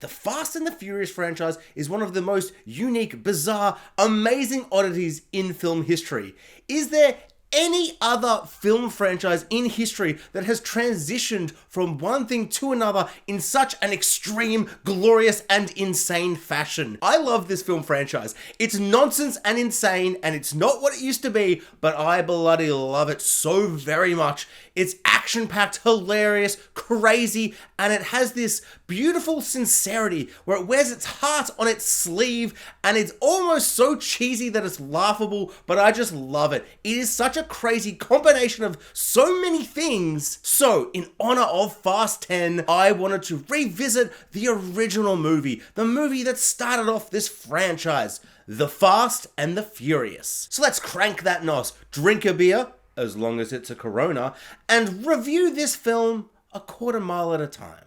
The Fast and the Furious franchise is one of the most unique, bizarre, amazing oddities in film history. Is there any other film franchise in history that has transitioned from one thing to another in such an extreme, glorious, and insane fashion? I love this film franchise. It's nonsense and insane, and it's not what it used to be, but I bloody love it so very much. It's action-packed, hilarious, crazy, and it has this beautiful sincerity where it wears its heart on its sleeve, and it's almost so cheesy that it's laughable, but I just love it. It is such a crazy combination of so many things. So, in honor of Fast 10, I wanted to revisit the original movie, the movie that started off this franchise, The Fast and the Furious. So let's crank that nos, drink a beer, as long as it's a Corona, and review this film a quarter mile at a time.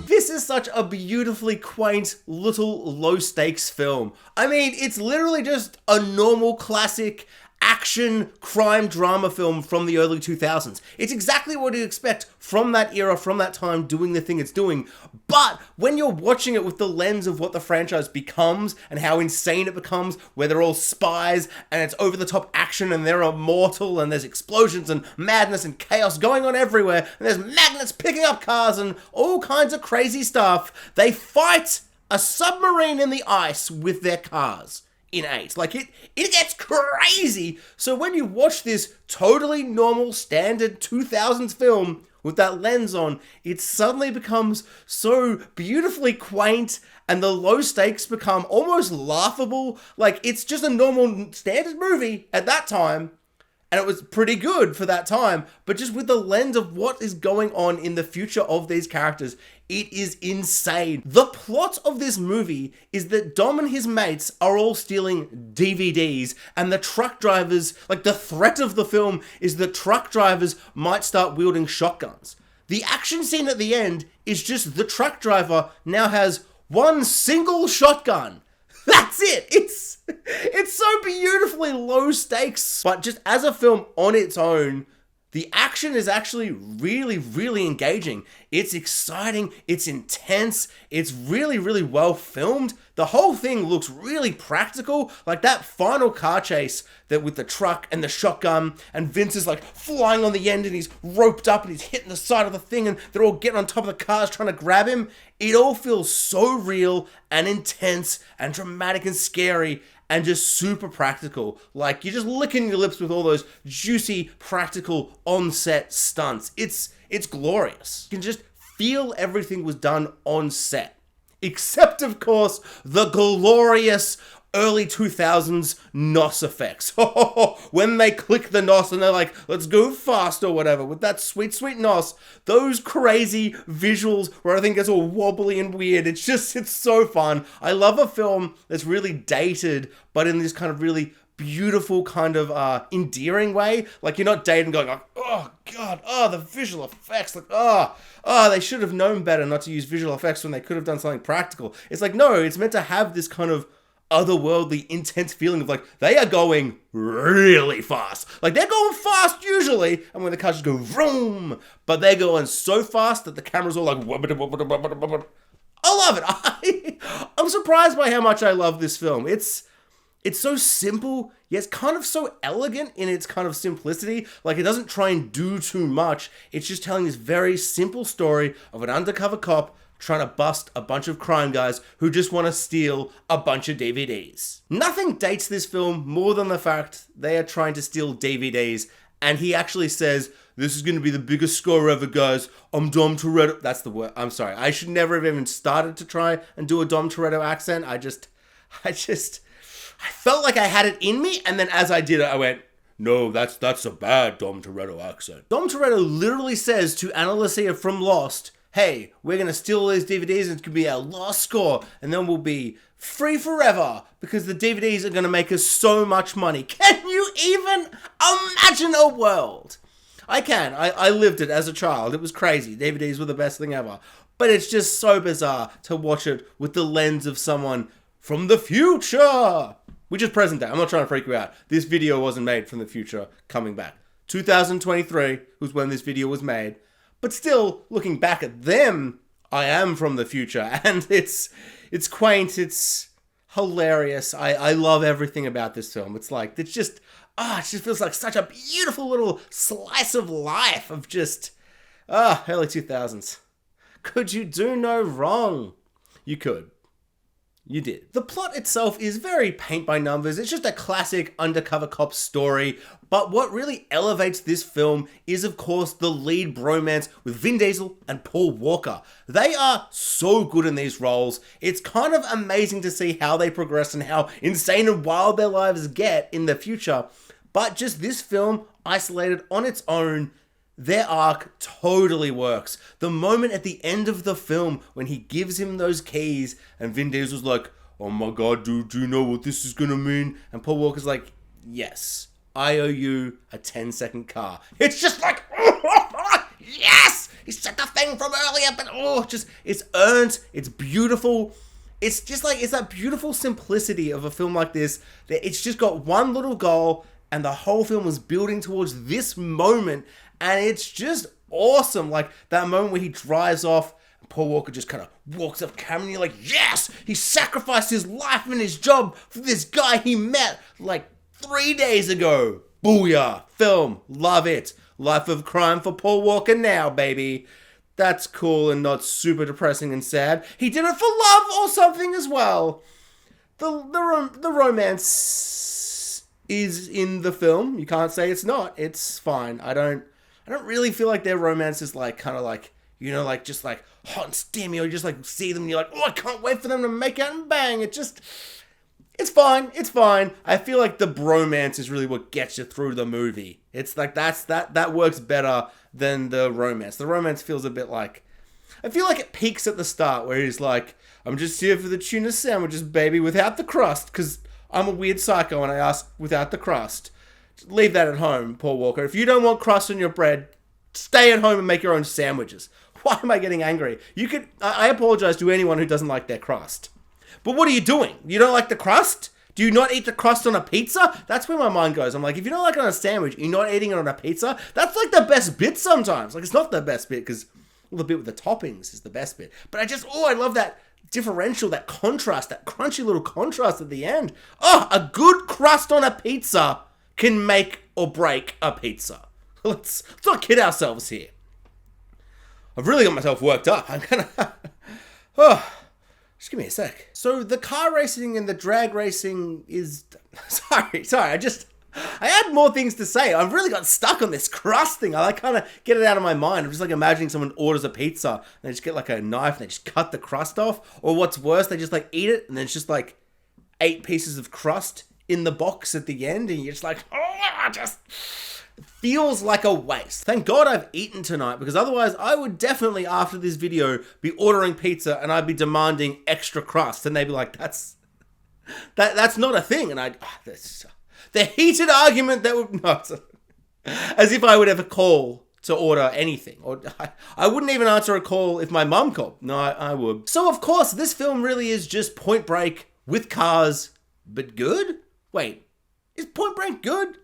This is such a beautifully quaint, little, low-stakes film. I mean, it's literally just a normal, classic action crime drama film from the early 2000s. It's exactly what you expect from that era, from that time, doing the thing it's doing. But when you're watching it with the lens of what the franchise becomes and how insane it becomes, where they're all spies and it's over-the-top action and they're immortal and there's explosions and madness and chaos going on everywhere and there's magnets picking up cars and all kinds of crazy stuff, they fight a submarine in the ice with their cars. In 8. Like, it gets crazy. So when you watch this totally normal, standard 2000s film with that lens on, it suddenly becomes so beautifully quaint and the low stakes become almost laughable. Like, it's just a normal, standard movie at that time. And it was pretty good for that time, but just with the lens of what is going on in the future of these characters, it is insane. The plot of this movie is that Dom and his mates are all stealing DVDs, and the truck drivers, like the threat of the film is that truck drivers might start wielding shotguns. The action scene at the end is just the truck driver now has one single shotgun. That's it. It's so beautifully low stakes. But just as a film on its own, the action is actually really, really engaging. It's exciting, it's intense, it's really, really well filmed. The whole thing looks really practical. Like that final car chase that with the truck and the shotgun and Vince is like flying on the end and he's roped up and he's hitting the side of the thing and they're all getting on top of the cars trying to grab him. It all feels so real and intense and dramatic and scary and just super practical. Like you're just licking your lips with all those juicy, practical on-set stunts. It's glorious. You can just feel everything was done on set. Except, of course, the glorious early 2000s NOS effects. When they click the NOS and they're like, let's go fast or whatever, with that sweet, sweet NOS. Those crazy visuals where everything gets all wobbly and weird. It's so fun. I love a film that's really dated, but in this kind of really beautiful kind of endearing way. Like you're not dating going like, oh god, oh the visual effects, like oh they should have known better not to use visual effects when they could have done something practical. It's like, no, it's meant to have this kind of otherworldly intense feeling of like they are going really fast. Like they're going fast usually, and when the cars just go vroom, but they're going so fast that the camera's all like I love it. I'm surprised by how much I love this film. It's so simple, yet it's kind of so elegant in its kind of simplicity. Like, it doesn't try and do too much. It's just telling this very simple story of an undercover cop trying to bust a bunch of crime guys who just want to steal a bunch of DVDs. Nothing dates this film more than the fact they are trying to steal DVDs, and he actually says, this is going to be the biggest score ever, guys. I'm Dom Toretto. That's the word. I'm sorry. I should never have even started to try and do a Dom Toretto accent. I felt like I had it in me, and then as I did it, I went, no, that's a bad Dom Toretto accent. Dom Toretto literally says to Ana Lucia from Lost, hey, we're going to steal all these DVDs and it's going to be our last score, and then we'll be free forever because the DVDs are going to make us so much money. Can you even imagine a world? I can. I lived it as a child. It was crazy. DVDs were the best thing ever. But it's just so bizarre to watch it with the lens of someone from the future. Which is present day. I'm not trying to freak you out. This video wasn't made from the future coming back. 2023 was when this video was made. But still, looking back at them, I am from the future, and it's quaint, it's hilarious. I love everything about this film. It's like, it's just, it just feels like such a beautiful little slice of life of just, early 2000s. Could you do no wrong? You could. You did. The plot itself is very paint by numbers. It's just a classic undercover cop story. But what really elevates this film is, of course, the lead bromance with Vin Diesel and Paul Walker. They are so good in these roles. It's kind of amazing to see how they progress and how insane and wild their lives get in the future. But just this film, isolated on its own, their arc totally works. The moment at the end of the film when he gives him those keys and Vin Diesel's like, oh my god, dude, do you know what this is gonna mean? And Paul Walker's like, yes, I owe you a 10-second car. It's just like, yes! He said the thing from earlier, but it's earned, it's beautiful. It's just like, it's that beautiful simplicity of a film like this, that it's just got one little goal and the whole film was building towards this moment. And it's just awesome. Like that moment where he drives off and Paul Walker just kind of walks up camera and you're like, yes, he sacrificed his life and his job for this guy he met like 3 days ago. Booyah. Film. Love it. Life of crime for Paul Walker now, baby. That's cool and not super depressing and sad. He did it for love or something as well. The romance is in the film. You can't say it's not. It's fine. I don't really feel like their romance is like kind of like, you know, like just like hot and steamy, or you just like see them and you're like, oh, I can't wait for them to make out and bang. It's fine. It's fine. I feel like the bromance is really what gets you through the movie. It's like that works better than the romance. The romance feels a bit like, I feel like it peaks at the start where he's like, I'm just here for the tuna sandwiches, baby, without the crust, because I'm a weird psycho and I ask without the crust. Leave that at home, Paul Walker. If you don't want crust on your bread, stay at home and make your own sandwiches. Why am I getting angry? I apologize to anyone who doesn't like their crust. But what are you doing? You don't like the crust? Do you not eat the crust on a pizza? That's where my mind goes. I'm like, if you don't like it on a sandwich, you're not eating it on a pizza? That's like the best bit sometimes. Like, it's not the best bit because the bit with the toppings is the best bit. But I love that differential, that contrast, that crunchy little contrast at the end. Oh, a good crust on a pizza can make or break a pizza. Let's not kid ourselves here. I've really got myself worked up. I'm gonna... just give me a sec. So the car racing and the drag racing is... Sorry. I had more things to say. I've really got stuck on this crust thing. I like kind of get it out of my mind. I'm just like imagining someone orders a pizza and they just get like a knife and they just cut the crust off. Or what's worse, they just like eat it and then it's just like 8 pieces of crust in the box at the end, and you're just like, just feels like a waste. Thank God I've eaten tonight, because otherwise I would definitely, after this video, be ordering pizza and I'd be demanding extra crust, and they'd be like, that's not a thing, and the heated argument that would not, as if I would ever call to order anything, or I wouldn't even answer a call if my mum called. No, I would. So of course, this film really is just Point Break with cars, but good? Wait, is Point Break good?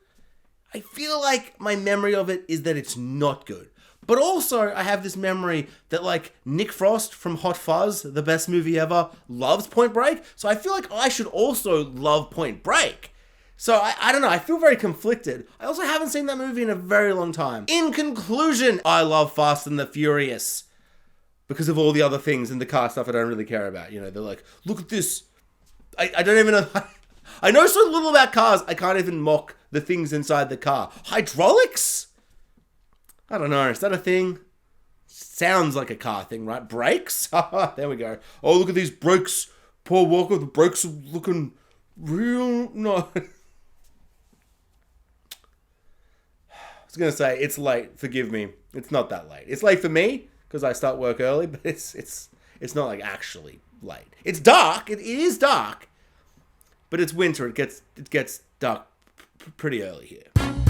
I feel like my memory of it is that it's not good. But also, I have this memory that, like, Nick Frost from Hot Fuzz, the best movie ever, loves Point Break. So I feel like I should also love Point Break. So I don't know, I feel very conflicted. I also haven't seen that movie in a very long time. In conclusion, I love Fast and the Furious because of all the other things in the car stuff I don't really care about. You know, they're like, look at this. I don't even know... I know so little about cars, I can't even mock the things inside the car. Hydraulics? I don't know, is that a thing? Sounds like a car thing, right? Brakes? There we go. Oh, look at these brakes. Paul Walker, the brakes are looking real nice. I was going to say, it's late, forgive me. It's not that late. It's late for me, because I start work early, but it's not like actually late. It's dark, it is dark. But it's winter, it gets dark pretty early here.